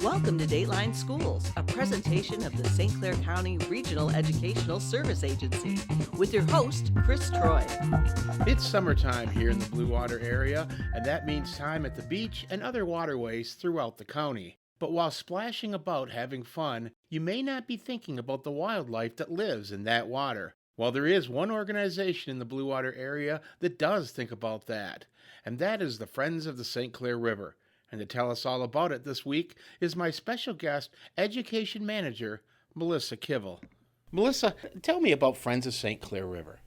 Welcome to Dateline Schools, a presentation of the St. Clair County Regional Educational Service Agency, with your host, Chris Troy. It's summertime here in the Blue Water area, and that means time at the beach and other waterways throughout the county. But while splashing about having fun, you may not be thinking about the wildlife that lives in that water. Well, there is one organization in the Blue Water area that does think about that, and that is the Friends of the St. Clair River. And to tell us all about it this week is my special guest, Education Manager Melissa Kivel. Melissa, tell me about Friends of St. Clair River.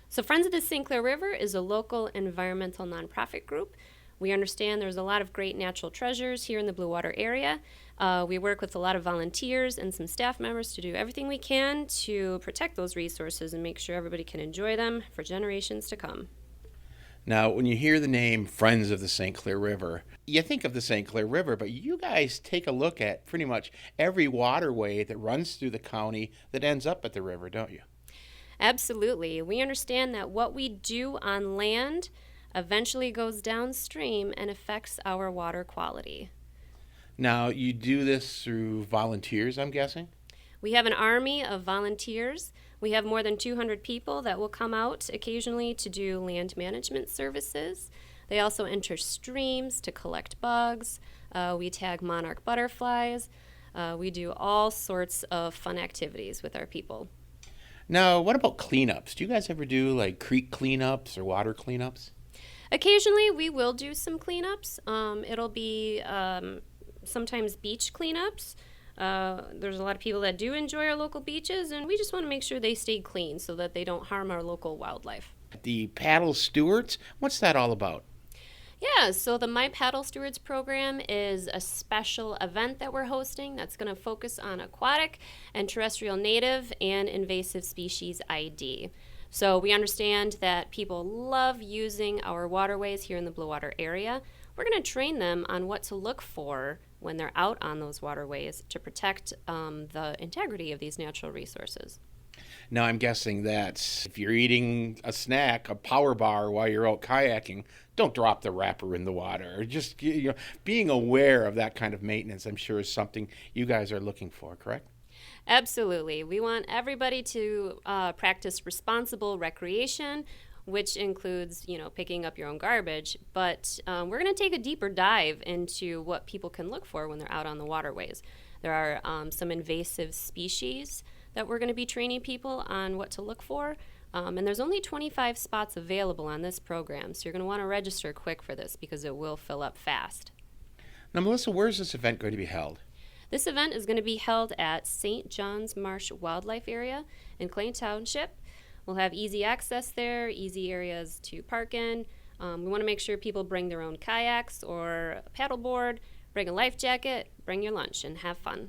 So Friends of the St. Clair River is a local environmental nonprofit group. We understand there's a lot of great natural treasures here in the Blue Water area. We work with a lot of volunteers and some staff members to do everything we can to protect those resources and make sure everybody can enjoy them for generations to come. Now, when you hear the name Friends of the St. Clair River, you think of the St. Clair River, but you guys take a look at pretty much every waterway that runs through the county that ends up at the river, don't you? Absolutely. We understand that what we do on land eventually goes downstream and affects our water quality. Now, you do this through volunteers, I'm guessing? We have an army of volunteers. We have more than 200 people that will come out occasionally to do land management services. They also enter streams to collect bugs. We tag monarch butterflies. We do all sorts of fun activities with our people. Now, what about cleanups? Do you guys ever do like creek cleanups or water cleanups? Occasionally, we will do some cleanups. It'll be sometimes beach cleanups. There's a lot of people that do enjoy our local beaches, and we just want to make sure they stay clean so that they don't harm our local wildlife. The Paddle Stewards, what's that all about? Yeah, so the My Paddle Stewards program is a special event that we're hosting that's going to focus on aquatic and terrestrial native and invasive species ID. So we understand that people love using our waterways here in the Blue Water area. We're going to train them on what to look for when they're out on those waterways to protect the integrity of these natural resources. Now, I'm guessing that if you're eating a snack, a power bar while you're out kayaking, don't drop the wrapper in the water. Just being aware of that kind of maintenance, I'm sure, is something you guys are looking for, correct? Absolutely. We want everybody to practice responsible recreation, which includes, picking up your own garbage. But we're going to take a deeper dive into what people can look for when they're out on the waterways. There are some invasive species that we're going to be training people on what to look for. And there's only 25 spots available on this program, so you're going to want to register quick for this because it will fill up fast. Now, Melissa, where is this event going to be held? This event is going to be held at St. John's Marsh Wildlife Area in Clay Township. We'll have easy access there, easy areas to park in. We want to make sure people bring their own kayaks or a paddleboard, bring a life jacket, bring your lunch, and have fun.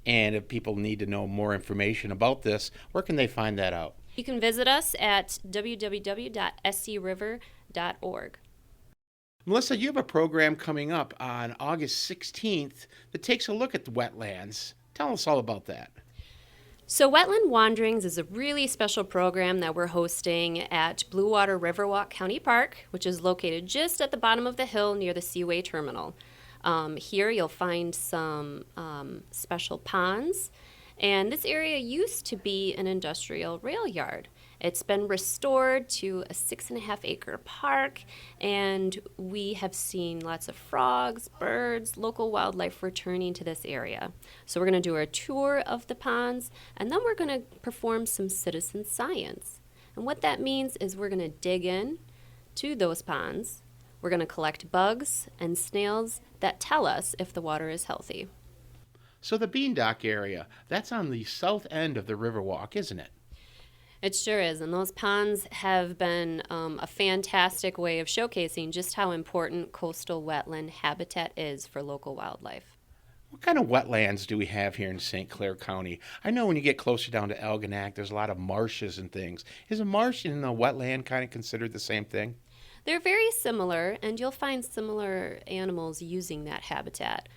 And if people need to know more information about this, where can they find that out? You can visit us at www.sccriver.org. Melissa, you have a program coming up on August 16th that takes a look at the wetlands. Tell us all about that. So Wetland Wanderings is a really special program that we're hosting at Blue Water Riverwalk County Park, which is located just at the bottom of the hill near the Seaway Terminal. Here you'll find some special ponds, and this area used to be an industrial rail yard. It's been restored to a 6.5-acre park, and we have seen lots of frogs, birds, local wildlife returning to this area. So we're going to do a tour of the ponds, and then we're going to perform some citizen science. And what that means is we're going to dig in to those ponds. We're going to collect bugs and snails that tell us if the water is healthy. So the Beandock area, that's on the south end of the Riverwalk, isn't it? It sure is, and those ponds have been a fantastic way of showcasing just how important coastal wetland habitat is for local wildlife. What kind of wetlands do we have here in St. Clair County? I know when you get closer down to Algonac, there's a lot of marshes and things. Is a marsh and a wetland kind of considered the same thing? They're very similar, and you'll find similar animals using that habitat.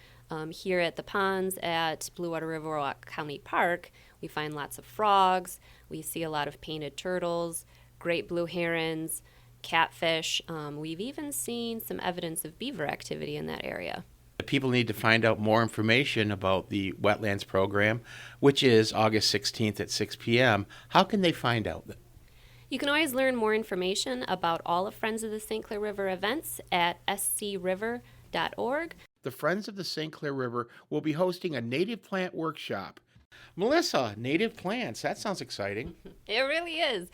Here at the ponds at Blue Water Riverwalk County Park, we find lots of frogs, we see a lot of painted turtles, great blue herons, catfish. We've even seen some evidence of beaver activity in that area. People need to find out more information about the Wetlands program, which is August 16th at 6 p.m. How can they find out? You can always learn more information about all of Friends of the St. Clair River events at screver.org. The Friends of the St. Clair River will be hosting a native plant workshop. Melissa, native plants, that sounds exciting. It really is.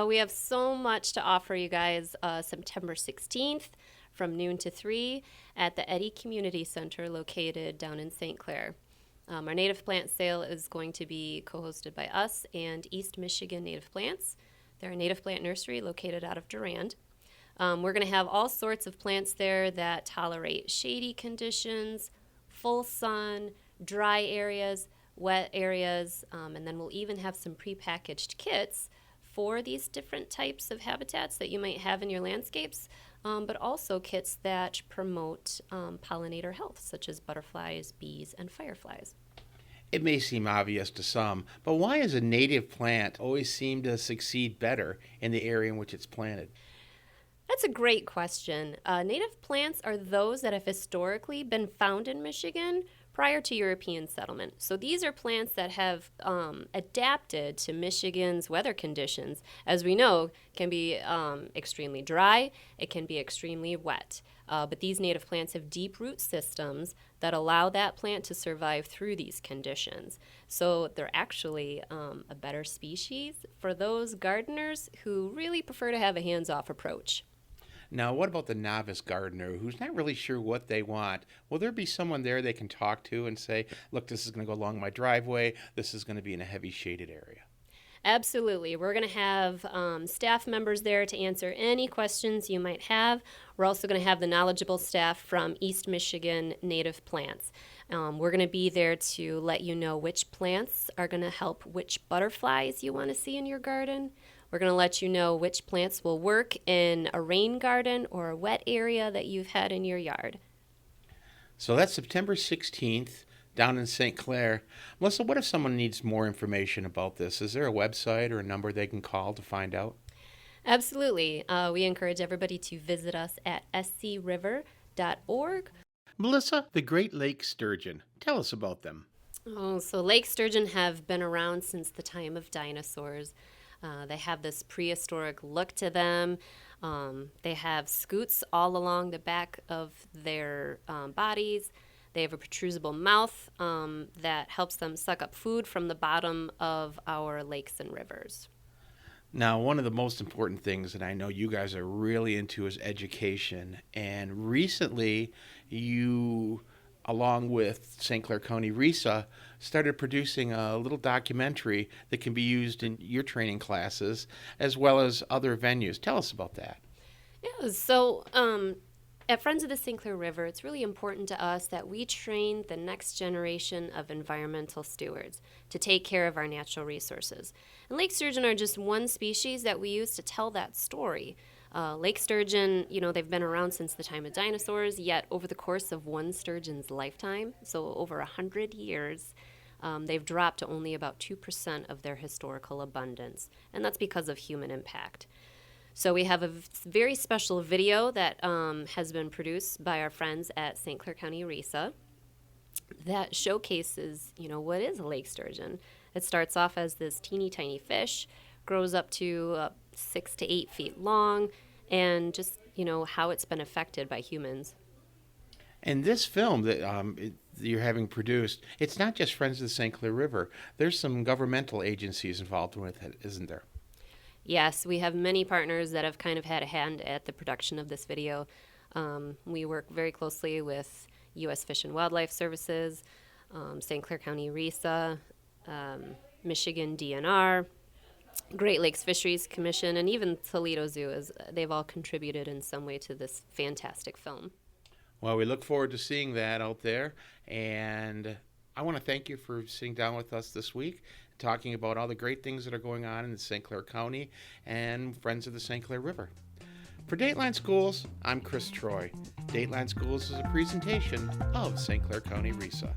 We have so much to offer you guys. September 16th from noon to 3 at the Eddy Community Center located down in St. Clair. Our native plant sale is going to be co-hosted by us and East Michigan Native Plants. They're a native plant nursery located out of Durand. We're going to have all sorts of plants there that tolerate shady conditions, full sun, dry areas, wet areas, and then we'll even have some prepackaged kits for these different types of habitats that you might have in your landscapes, but also kits that promote pollinator health, such as butterflies, bees, and fireflies. It may seem obvious to some, but why does a native plant always seem to succeed better in the area in which it's planted? That's a great question. Native plants are those that have historically been found in Michigan prior to European settlement. So these are plants that have adapted to Michigan's weather conditions. As we know, can be extremely dry, it can be extremely wet. But these native plants have deep root systems that allow that plant to survive through these conditions. So they're actually a better species for those gardeners who really prefer to have a hands-off approach. Now, what about the novice gardener who's not really sure what they want? Will there be someone there they can talk to and say, look, this is going to go along my driveway, this is going to be in a heavy shaded area? Absolutely. We're going to have staff members there to answer any questions you might have. We're also going to have the knowledgeable staff from East Michigan Native Plants. We're going to be there to let you know which plants are going to help which butterflies you want to see in your garden. We're going to let you know which plants will work in a rain garden or a wet area that you've had in your yard. So that's September 16th down in St. Clair. Melissa, what if someone needs more information about this? Is there a website or a number they can call to find out? Absolutely. We encourage everybody to visit us at screver.org. Melissa, the Great Lake sturgeon. Tell us about them. Oh, so lake sturgeon have been around since the time of dinosaurs. They have this prehistoric look to them. They have scutes all along the back of their bodies. They have a protrusible mouth that helps them suck up food from the bottom of our lakes and rivers. Now, one of the most important things that I know you guys are really into is education. And recently, you, along with St. Clair County RESA, started producing a little documentary that can be used in your training classes as well as other venues. Tell us about that. Yeah, so at Friends of the St. Clair River, it's really important to us that we train the next generation of environmental stewards to take care of our natural resources. And lake sturgeon are just one species that we use to tell that story. Lake sturgeon, they've been around since the time of dinosaurs, yet over the course of one sturgeon's lifetime, so over 100 years, they've dropped to only about 2% of their historical abundance, and that's because of human impact. So we have a very special video that has been produced by our friends at St. Clair County RESA that showcases, what is a lake sturgeon. It starts off as this teeny tiny fish, grows up to 6 to 8 feet long, and just, how it's been affected by humans. And this film that you're having produced, it's not just Friends of the St. Clair River. There's some governmental agencies involved with it, isn't there? Yes, we have many partners that have kind of had a hand at the production of this video. We work very closely with U.S. Fish and Wildlife Services, St. Clair County RESA, Michigan DNR, Great Lakes Fisheries Commission, and even Toledo Zoo. They've all contributed in some way to this fantastic film. Well, we look forward to seeing that out there, and I want to thank you for sitting down with us this week, talking about all the great things that are going on in St. Clair County and Friends of the St. Clair River. For Dateline Schools, I'm Chris Troy. Dateline Schools is a presentation of St. Clair County RESA.